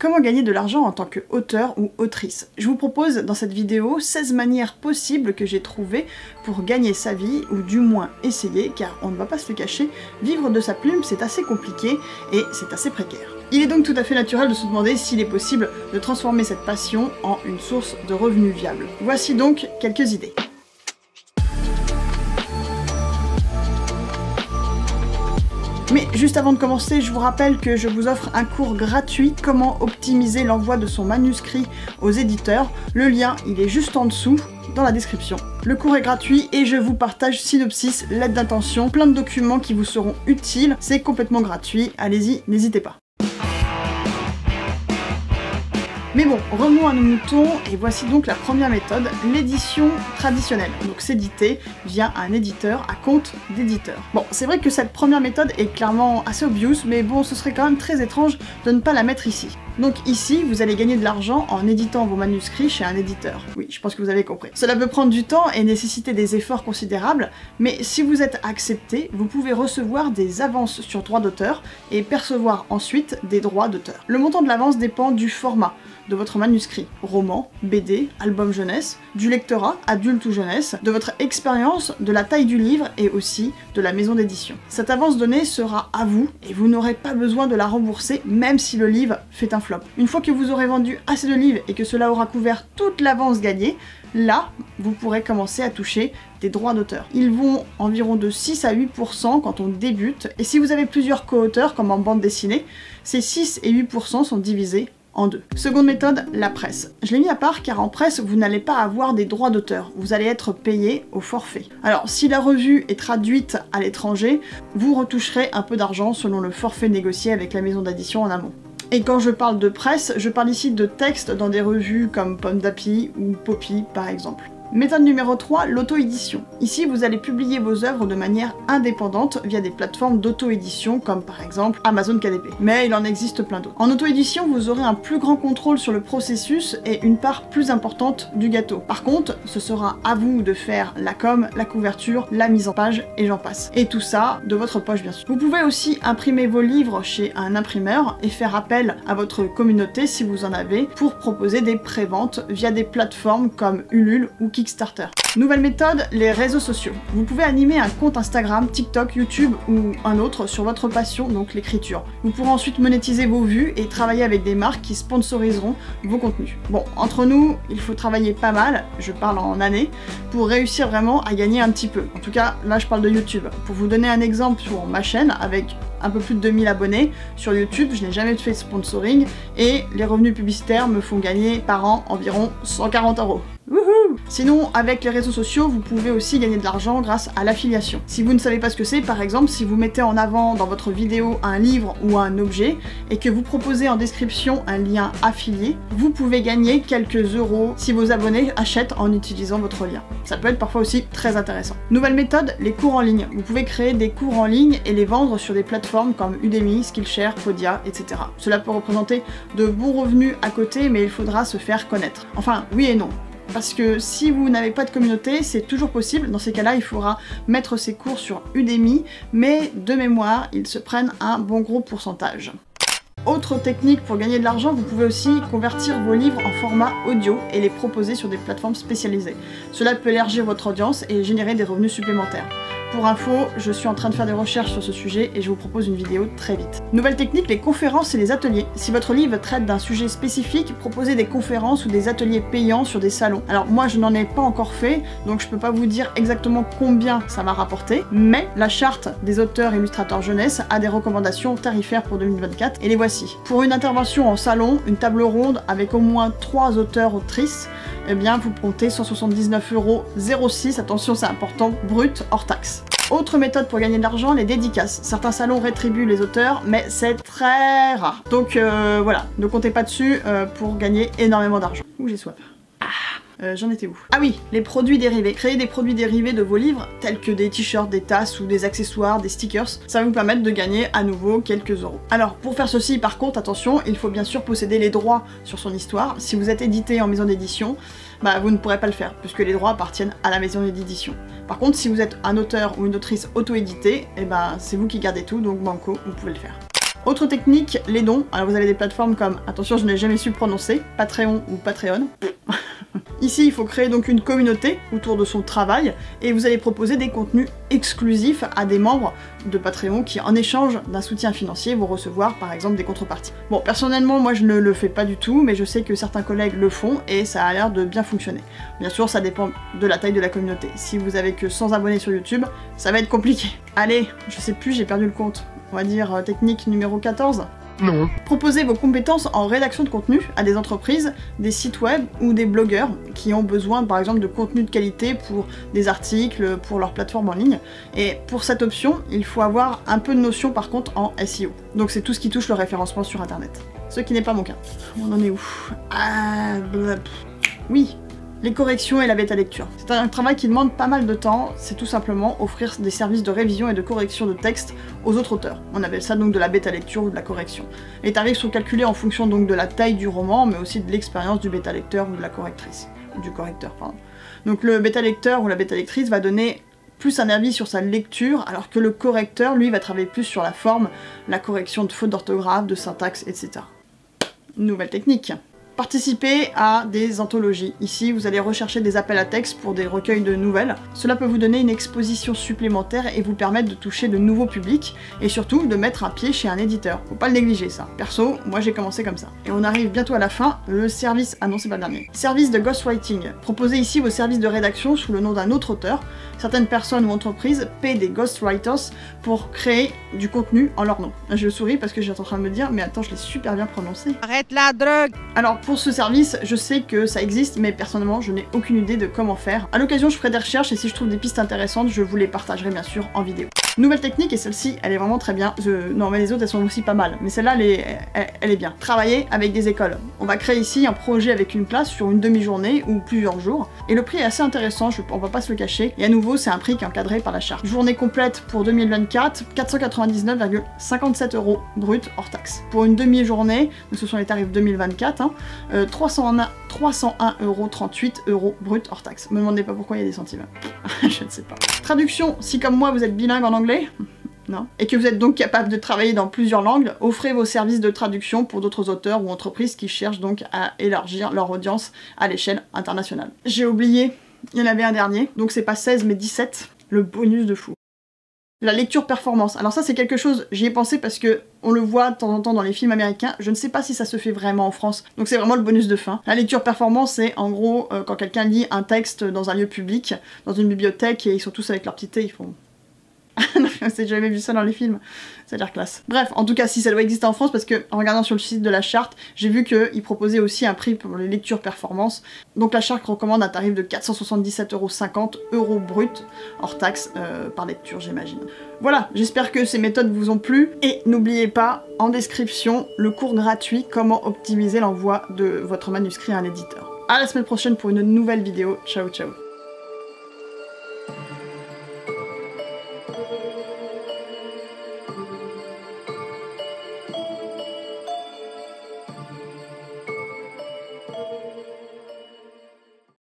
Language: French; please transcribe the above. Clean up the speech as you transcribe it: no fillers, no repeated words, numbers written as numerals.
Comment gagner de l'argent en tant qu'auteur ou autrice? Je vous propose dans cette vidéo 16 manières possibles que j'ai trouvées pour gagner sa vie, ou du moins essayer, car on ne va pas se le cacher, vivre de sa plume c'est assez compliqué et c'est assez précaire. Il est donc tout à fait naturel de se demander s'il est possible de transformer cette passion en une source de revenus viable. Voici donc quelques idées. Mais juste avant de commencer, je vous rappelle que je vous offre un cours gratuit « Comment optimiser l'envoi de son manuscrit aux éditeurs ». Le lien, il est juste en dessous, dans la description. Le cours est gratuit et je vous partage synopsis, lettre d'intention, plein de documents qui vous seront utiles. C'est complètement gratuit, allez-y, n'hésitez pas. Mais bon, revenons à nos moutons, et voici donc la première méthode, l'édition traditionnelle. Donc s'éditer via un éditeur à compte d'éditeur. Bon, c'est vrai que cette première méthode est clairement assez obvious, mais bon, ce serait quand même très étrange de ne pas la mettre ici. Donc ici, vous allez gagner de l'argent en éditant vos manuscrits chez un éditeur. Oui, je pense que vous avez compris. Cela peut prendre du temps et nécessiter des efforts considérables, mais si vous êtes accepté, vous pouvez recevoir des avances sur droits d'auteur et percevoir ensuite des droits d'auteur. Le montant de l'avance dépend du format de votre manuscrit, roman, BD, album jeunesse, du lectorat, adulte ou jeunesse, de votre expérience, de la taille du livre et aussi de la maison d'édition. Cette avance donnée sera à vous et vous n'aurez pas besoin de la rembourser même si le livre fait un flop. Une fois que vous aurez vendu assez de livres et que cela aura couvert toute l'avance gagnée, là, vous pourrez commencer à toucher des droits d'auteur. Ils vont environ de 6 à 8% quand on débute, et si vous avez plusieurs co-auteurs, comme en bande dessinée, ces 6 et 8% sont divisés en deux. Seconde méthode, la presse. Je l'ai mis à part car en presse, vous n'allez pas avoir des droits d'auteur, vous allez être payé au forfait. Alors si la revue est traduite à l'étranger, vous retoucherez un peu d'argent selon le forfait négocié avec la maison d'édition en amont. Et quand je parle de presse, je parle ici de textes dans des revues comme Pomme d'Api ou Poppy par exemple. Méthode numéro 3, l'auto-édition. Ici, vous allez publier vos œuvres de manière indépendante via des plateformes d'auto-édition comme par exemple Amazon KDP. Mais il en existe plein d'autres. En auto-édition, vous aurez un plus grand contrôle sur le processus et une part plus importante du gâteau. Par contre, ce sera à vous de faire la com, la couverture, la mise en page et j'en passe. Et tout ça de votre poche bien sûr. Vous pouvez aussi imprimer vos livres chez un imprimeur et faire appel à votre communauté si vous en avez pour proposer des préventes via des plateformes comme Ulule ou Kickstarter. Nouvelle méthode, les réseaux sociaux. Vous pouvez animer un compte Instagram, TikTok, YouTube ou un autre sur votre passion, donc l'écriture. Vous pourrez ensuite monétiser vos vues et travailler avec des marques qui sponsoriseront vos contenus. Bon, entre nous, il faut travailler pas mal, je parle en années, pour réussir vraiment à gagner un petit peu. En tout cas, là je parle de YouTube. Pour vous donner un exemple sur ma chaîne, avec un peu plus de 2000 abonnés sur YouTube, je n'ai jamais fait de sponsoring et les revenus publicitaires me font gagner par an environ 140 €. Wouhou! Sinon, avec les réseaux sociaux, vous pouvez aussi gagner de l'argent grâce à l'affiliation. Si vous ne savez pas ce que c'est, par exemple, si vous mettez en avant dans votre vidéo un livre ou un objet et que vous proposez en description un lien affilié, vous pouvez gagner quelques euros si vos abonnés achètent en utilisant votre lien. Ça peut être parfois aussi très intéressant. Nouvelle méthode, les cours en ligne. Vous pouvez créer des cours en ligne et les vendre sur des plateformes comme Udemy, Skillshare, Podia, etc. Cela peut représenter de bons revenus à côté, mais il faudra se faire connaître. Enfin, oui et non. Parce que si vous n'avez pas de communauté, c'est toujours possible. Dans ces cas-là, il faudra mettre ses cours sur Udemy, mais de mémoire, ils se prennent un bon gros pourcentage. Autre technique pour gagner de l'argent, vous pouvez aussi convertir vos livres en format audio et les proposer sur des plateformes spécialisées. Cela peut élargir votre audience et générer des revenus supplémentaires. Pour info, je suis en train de faire des recherches sur ce sujet et je vous propose une vidéo très vite. Nouvelle technique, les conférences et les ateliers. Si votre livre traite d'un sujet spécifique, proposez des conférences ou des ateliers payants sur des salons. Alors moi je n'en ai pas encore fait, donc je peux pas vous dire exactement combien ça m'a rapporté, mais la charte des auteurs et illustrateurs jeunesse a des recommandations tarifaires pour 2024 et les voici. Pour une intervention en salon, une table ronde avec au moins 3 auteurs-autrices, eh bien vous comptez 179,06 €, attention c'est important, brut hors taxe. Autre méthode pour gagner de l'argent, les dédicaces. Certains salons rétribuent les auteurs, mais c'est très rare. Donc voilà, ne comptez pas dessus pour gagner énormément d'argent. Ouh, j'ai soif. J'en étais où? Ah oui, les produits dérivés. Créer des produits dérivés de vos livres, tels que des t-shirts, des tasses ou des accessoires, des stickers, ça va vous permettre de gagner à nouveau quelques euros. Alors, pour faire ceci, par contre, attention, il faut bien sûr posséder les droits sur son histoire. Si vous êtes édité en maison d'édition, bah vous ne pourrez pas le faire, puisque les droits appartiennent à la maison d'édition. Par contre, si vous êtes un auteur ou une autrice auto-éditée, eh ben c'est vous qui gardez tout, donc banco, vous pouvez le faire. Autre technique, les dons. Alors vous avez des plateformes comme, attention je n'ai jamais su prononcer, Patreon ou Patreon. Ici il faut créer donc une communauté autour de son travail et vous allez proposer des contenus exclusifs à des membres de Patreon qui en échange d'un soutien financier vont recevoir par exemple des contreparties. Bon personnellement moi je ne le fais pas du tout mais je sais que certains collègues le font et ça a l'air de bien fonctionner. Bien sûr ça dépend de la taille de la communauté. Si vous avez que 100 abonnés sur YouTube, ça va être compliqué. Allez, je sais plus, j'ai perdu le compte. On va dire technique numéro 14. Non. Proposez vos compétences en rédaction de contenu à des entreprises, des sites web ou des blogueurs qui ont besoin par exemple de contenu de qualité pour des articles, pour leur plateforme en ligne. Et pour cette option, il faut avoir un peu de notion par contre en SEO. Donc c'est tout ce qui touche le référencement sur internet. Ce qui n'est pas mon cas. On en est où? Oui, les corrections et la bêta lecture. C'est un travail qui demande pas mal de temps, c'est tout simplement offrir des services de révision et de correction de texte aux autres auteurs. On appelle ça donc de la bêta lecture ou de la correction. Les tarifs sont calculés en fonction donc de la taille du roman, mais aussi de l'expérience du bêta lecteur ou de la correctrice. Du correcteur, pardon. Donc le bêta lecteur ou la bêta lectrice va donner plus un avis sur sa lecture, alors que le correcteur, lui, va travailler plus sur la forme, la correction de fautes d'orthographe, de syntaxe, etc. Nouvelle technique. Participez à des anthologies. Ici, vous allez rechercher des appels à texte pour des recueils de nouvelles. Cela peut vous donner une exposition supplémentaire et vous permettre de toucher de nouveaux publics et surtout de mettre un pied chez un éditeur. Faut pas le négliger ça. Perso, moi j'ai commencé comme ça. Et on arrive bientôt à la fin, le service... Ah non, c'est pas le dernier. Service de ghostwriting. Proposez ici vos services de rédaction sous le nom d'un autre auteur. Certaines personnes ou entreprises paient des ghostwriters pour créer du contenu en leur nom. Je souris parce que j'étais en train de me dire, mais attends, je l'ai super bien prononcé. Arrête la drogue! Alors, pour ce service, je sais que ça existe, mais personnellement, je n'ai aucune idée de comment faire. À l'occasion, je ferai des recherches et si je trouve des pistes intéressantes, je vous les partagerai bien sûr en vidéo. Nouvelle technique, et celle-ci, elle est vraiment très bien. Non, mais les autres, elles sont aussi pas mal. Mais celle-là, elle est bien. Travailler avec des écoles. On va créer ici un projet avec une classe sur une demi-journée ou plusieurs jours. Et le prix est assez intéressant, on va pas se le cacher. Et à nouveau, c'est un prix qui est encadré par la charte. Journée complète pour 2024, 499,57 € brut hors taxe. Pour une demi-journée, donc ce sont les tarifs 2024, 301,38 € brut hors taxe. Me demandez pas pourquoi il y a des centimes. Je ne sais pas. Traduction, si comme moi vous êtes bilingue en anglais, non, et que vous êtes donc capable de travailler dans plusieurs langues, offrez vos services de traduction pour d'autres auteurs ou entreprises qui cherchent donc à élargir leur audience à l'échelle internationale. J'ai oublié, il y en avait un dernier, donc c'est pas 16 mais 17, le bonus de fou. La lecture performance. Alors ça c'est quelque chose, j'y ai pensé parce que on le voit de temps en temps dans les films américains, je ne sais pas si ça se fait vraiment en France, donc c'est vraiment le bonus de fin. La lecture performance c'est en gros quand quelqu'un lit un texte dans un lieu public, dans une bibliothèque et ils sont tous avec leur petit thé, ils font... J'ai jamais vu ça dans les films, ça a l'air classe. Bref, en tout cas si ça doit exister en France parce que en regardant sur le site de la charte, j'ai vu qu'ils proposaient aussi un prix pour les lectures performance. Donc la charte recommande un tarif de 477,50 € brut, hors taxe par lecture j'imagine. Voilà, j'espère que ces méthodes vous ont plu et n'oubliez pas, en description, le cours gratuit comment optimiser l'envoi de votre manuscrit à un éditeur. À la semaine prochaine pour une nouvelle vidéo, ciao ciao.